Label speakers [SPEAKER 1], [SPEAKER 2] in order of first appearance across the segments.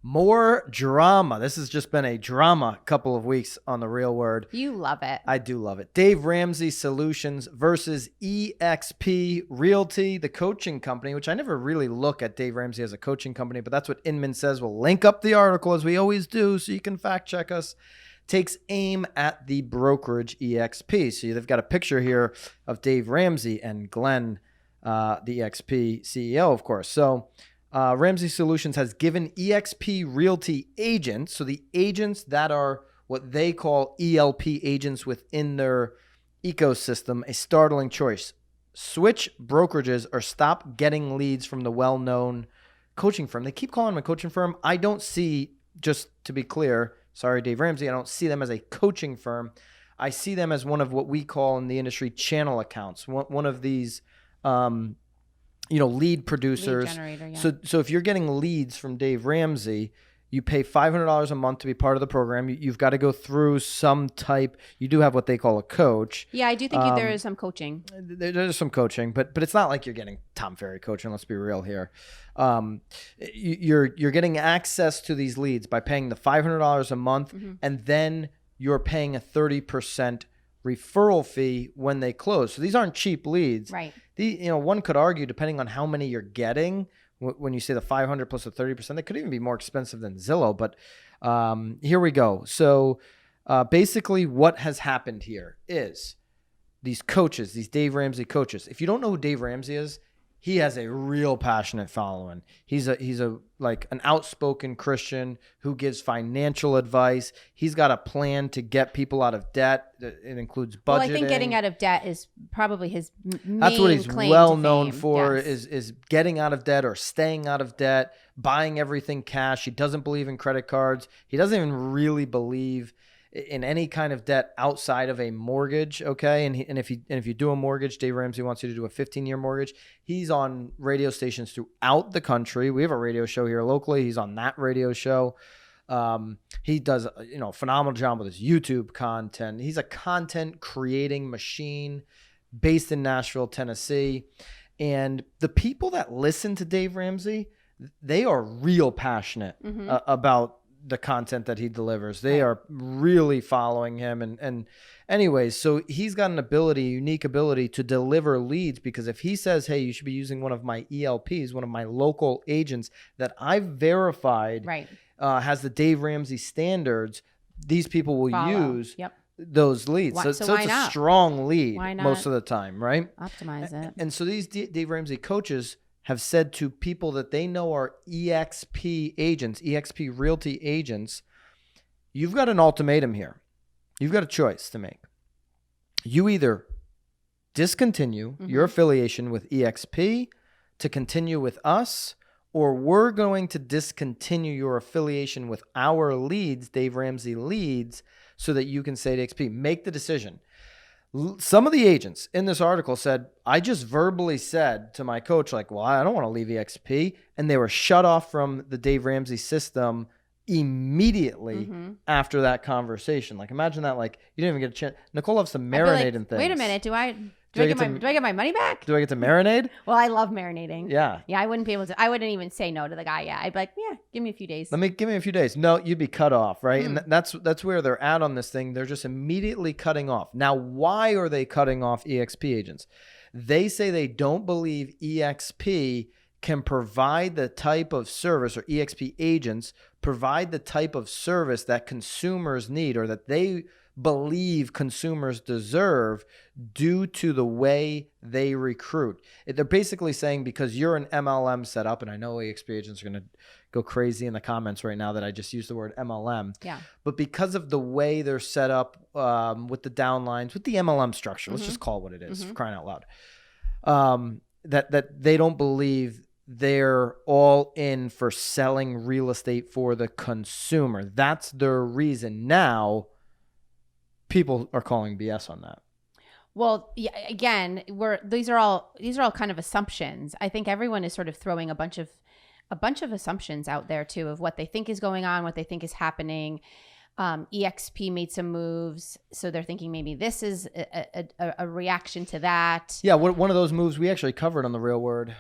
[SPEAKER 1] More drama. This has just been a drama couple of weeks on The Real Word.
[SPEAKER 2] You love it.
[SPEAKER 1] I do love it. Dave Ramsey Solutions versus EXP Realty, the coaching company, which I never really look at Dave Ramsey as a coaching company, but that's what Inman says. We'll link up the article as we always do so you can fact check us. Takes aim at the brokerage EXP. So they've got a picture here of Dave Ramsey and Glenn, the EXP CEO, of course. So Ramsey Solutions has given EXP Realty agents, so the agents that are what they call ELP agents within their ecosystem, a startling choice. Switch brokerages or stop getting leads from the well-known coaching firm. They keep calling them a coaching firm. I don't see, just to be clear, sorry, Dave Ramsey, I don't see them as a coaching firm. I see them as one of what we call in the industry channel accounts, one of these lead producers.
[SPEAKER 2] Lead generator, yeah.
[SPEAKER 1] So if you're getting leads from Dave Ramsey, you pay $500 a month to be part of the program. You've got to go through some type. You do have what they call a coach.
[SPEAKER 2] Yeah, I do think there is some coaching.
[SPEAKER 1] There's some coaching, but it's not like you're getting Tom Ferry coaching. Let's be real here. You're getting access to these leads by paying the $500 a month, and then you're paying a 30% referral fee when they close. So these aren't cheap leads.
[SPEAKER 2] Right.
[SPEAKER 1] One could argue, depending on how many you're getting, when you say the 500 plus the 30%, they could even be more expensive than Zillow. But here we go. So basically what has happened here is these coaches, these Dave Ramsey coaches. If you don't know who Dave Ramsey is, he has a real passionate following. He's like an outspoken Christian who gives financial advice. He's got a plan to get people out of debt. It includes budgeting.
[SPEAKER 2] Well, I think getting out of debt is probably his main
[SPEAKER 1] That's what he's
[SPEAKER 2] claim
[SPEAKER 1] well
[SPEAKER 2] to
[SPEAKER 1] known
[SPEAKER 2] fame.
[SPEAKER 1] for,
[SPEAKER 2] Yes.
[SPEAKER 1] is getting out of debt or staying out of debt, buying everything cash. He doesn't believe in credit cards. He doesn't even really believe in any kind of debt outside of a mortgage. Okay. And if you do a mortgage, Dave Ramsey wants you to do a 15-year mortgage. He's on radio stations throughout the country. We have a radio show here locally. He's on that radio show. He does a phenomenal job with his YouTube content. He's a content creating machine based in Nashville, Tennessee. And the people that listen to Dave Ramsey, they are real passionate about the content that he delivers. They are really following him. And anyways, so he's got a unique ability to deliver leads, because if he says, hey, you should be using one of my ELPs, one of my local agents that I've verified has the Dave Ramsey standards, these people will use those leads. So it's a strong lead most of the time, right?
[SPEAKER 2] Optimize it.
[SPEAKER 1] And so these Dave Ramsey coaches have said to people that they know are EXP agents, EXP Realty agents, you've got an ultimatum here. You've got a choice to make. You either discontinue your affiliation with EXP to continue with us, or we're going to discontinue your affiliation with our leads, Dave Ramsey leads, so that you can say to EXP, make the decision. Some of the agents in this article said, I just verbally said to my coach, like, well, I don't want to leave EXP. And they were shut off from the Dave Ramsey system immediately after that conversation. Like, imagine that, like, you didn't even get a chance. Nicole loves to marinate in things.
[SPEAKER 2] Wait a minute. Do I get my money back?
[SPEAKER 1] Do I get to marinate?
[SPEAKER 2] Well, I love marinating.
[SPEAKER 1] Yeah.
[SPEAKER 2] Yeah, I wouldn't be able to. I wouldn't even say no to the guy. Yeah, I'd be like, yeah, give me a few days.
[SPEAKER 1] Give me a few days. No, you'd be cut off, right? And that's where they're at on this thing. They're just immediately cutting off. Now, why are they cutting off EXP agents? They say they don't believe EXP can provide the type of service, or EXP agents provide the type of service that consumers need, or that they believe consumers deserve, due to the way they recruit. They're basically saying, because you're an MLM set up, and I know EXP agents are going to go crazy in the comments right now that I just used the word MLM.
[SPEAKER 2] Yeah.
[SPEAKER 1] But because of the way they're set up with the downlines, with the MLM structure, let's just call it what it is, for crying out loud, that they don't believe they're all in for selling real estate for the consumer. That's their reason. Now, people are calling BS on that.
[SPEAKER 2] Well, yeah, again, these are all kind of assumptions. I think everyone is sort of throwing a bunch of assumptions out there too, of what they think is going on, what they think is happening. EXP made some moves, so they're thinking maybe this is a reaction to that.
[SPEAKER 1] Yeah, one of those moves we actually covered on The Real Word.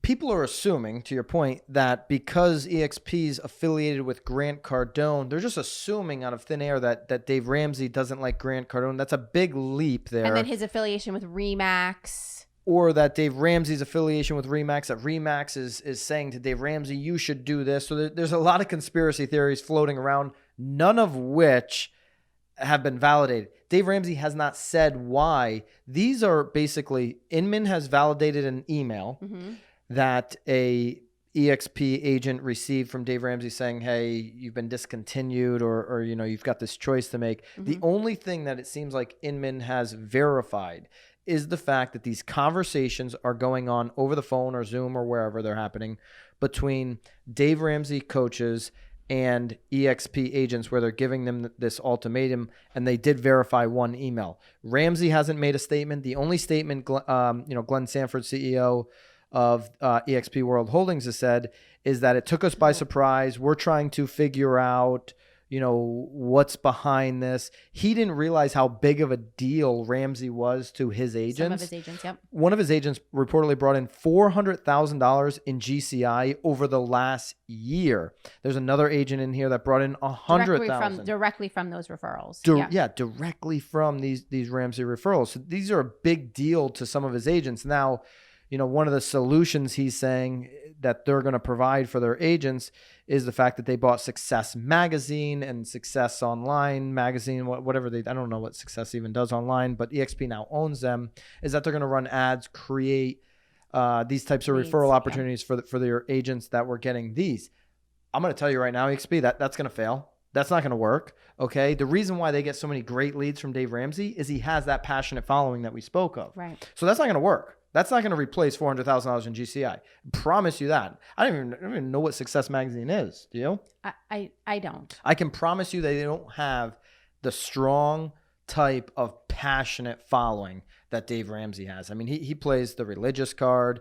[SPEAKER 1] people are assuming, to your point, that because EXP's affiliated with Grant Cardone, they're just assuming out of thin air that Dave Ramsey doesn't like Grant Cardone. That's a big leap there.
[SPEAKER 2] And then his affiliation with Remax.
[SPEAKER 1] Or that Dave Ramsey's affiliation with Remax, that Remax is saying to Dave Ramsey, you should do this. So there's a lot of conspiracy theories floating around, none of which have been validated. Dave Ramsey has not said why. These are basically, Inman has validated an email that a EXP agent received from Dave Ramsey saying, hey, you've been discontinued, or you've got this choice to make. The only thing that it seems like Inman has verified is the fact that these conversations are going on over the phone or Zoom or wherever they're happening between Dave Ramsey coaches and EXP agents, where they're giving them this ultimatum, and they did verify one email. Ramsey hasn't made a statement. The only statement, Glenn Sanford, CEO of EXP World Holdings, has said is that it took us by surprise. We're trying to figure out, what's behind this. He didn't realize how big of a deal Ramsey was to his agents.
[SPEAKER 2] Some of his agents, yep.
[SPEAKER 1] One of his agents reportedly brought in $400,000 in GCI over the last year. There's another agent in here that brought in $100,000
[SPEAKER 2] directly from those referrals.
[SPEAKER 1] Directly from these Ramsey referrals. So these are a big deal to some of his agents. Now, one of the solutions he's saying that they're going to provide for their agents is the fact that they bought Success Magazine and Success Online Magazine, whatever I don't know what Success even does online, but EXP now owns them, is that they're going to run ads, create these types of referral opportunities for their agents that were getting these. I'm going to tell you right now, EXP, that's going to fail. That's not going to work. Okay. The reason why they get so many great leads from Dave Ramsey is he has that passionate following that we spoke of.
[SPEAKER 2] Right.
[SPEAKER 1] So that's not going to work. That's not going to replace $400,000 in GCI. Promise you that. I don't even know what Success Magazine is. Do you?
[SPEAKER 2] I don't.
[SPEAKER 1] I can promise you that they don't have the strong type of passionate following that Dave Ramsey has. I mean, he plays the religious card.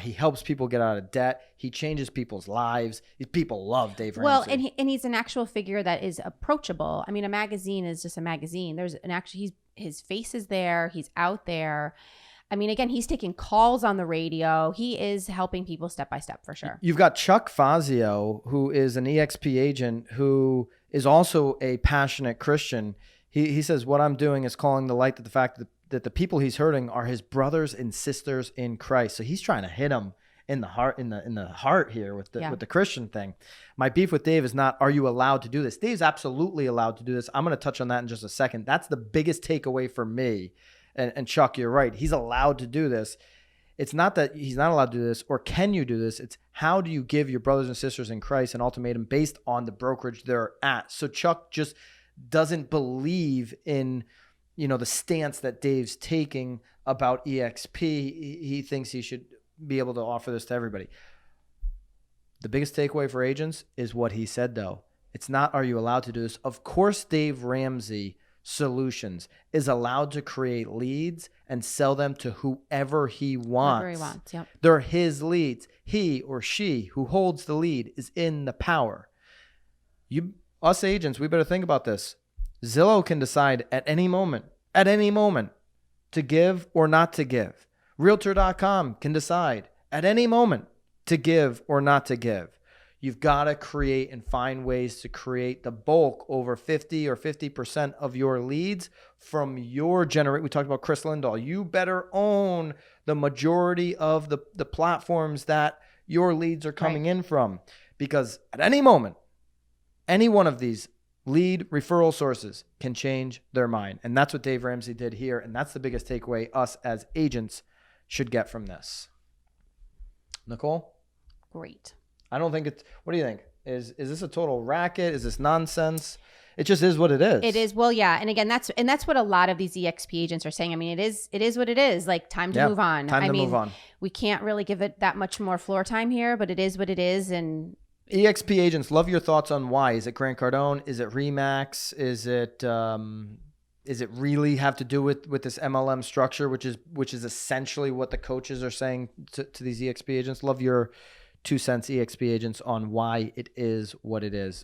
[SPEAKER 1] He helps people get out of debt. He changes people's lives. People love Dave Ramsey.
[SPEAKER 2] Well, and he's an actual figure that is approachable. I mean, a magazine is just a magazine. There's his face is there. He's out there. I mean, again, he's taking calls on the radio. He is helping people step by step for sure.
[SPEAKER 1] You've got Chuck Fazio, who is an EXP agent who is also a passionate Christian. He says, what I'm doing is calling the light to the fact that the people he's hurting are his brothers and sisters in Christ. So he's trying to hit them in the heart, in the heart here with the Christian thing. My beef with Dave is not, are you allowed to do this? Dave's absolutely allowed to do this. I'm going to touch on that in just a second. That's the biggest takeaway for me. And Chuck, you're right. He's allowed to do this. It's not that he's not allowed to do this or can you do this. It's how do you give your brothers and sisters in Christ an ultimatum based on the brokerage they're at. So Chuck just doesn't believe in, the stance that Dave's taking about EXP. He thinks he should be able to offer this to everybody. The biggest takeaway for agents is what he said, though. It's not, are you allowed to do this? Of course, Dave Ramsey Solutions is allowed to create leads and sell them to whoever he wants.
[SPEAKER 2] Whoever he wants, yep.
[SPEAKER 1] They're his leads. He or she who holds the lead is in the power. Us agents, we better think about this. Zillow can decide at any moment, to give or not to give. Realtor.com can decide at any moment to give or not to give. You've got to create and find ways to create the bulk over 50 or 50% of your leads from your We talked about Chris Lindahl. You better own the majority of the platforms that your leads are coming in from, because at any moment, any one of these lead referral sources can change their mind. And that's what Dave Ramsey did here. And that's the biggest takeaway us as agents should get from this. Nicole?
[SPEAKER 2] Great.
[SPEAKER 1] I don't think it's, what do you think? Is this a total racket? Is this nonsense? It just is what it is.
[SPEAKER 2] It is. Well, yeah. And again, that's what a lot of these EXP agents are saying. I mean, it is what it is. Like, time to move on.
[SPEAKER 1] Time to move on.
[SPEAKER 2] We can't really give it that much more floor time here, but it is what it is. And
[SPEAKER 1] EXP agents, love your thoughts on why. Is it Grant Cardone? Is it Remax? Is it really have to do with this MLM structure, which is essentially what the coaches are saying to these EXP agents? Love your 2 cents, EXP agents, on why it is what it is.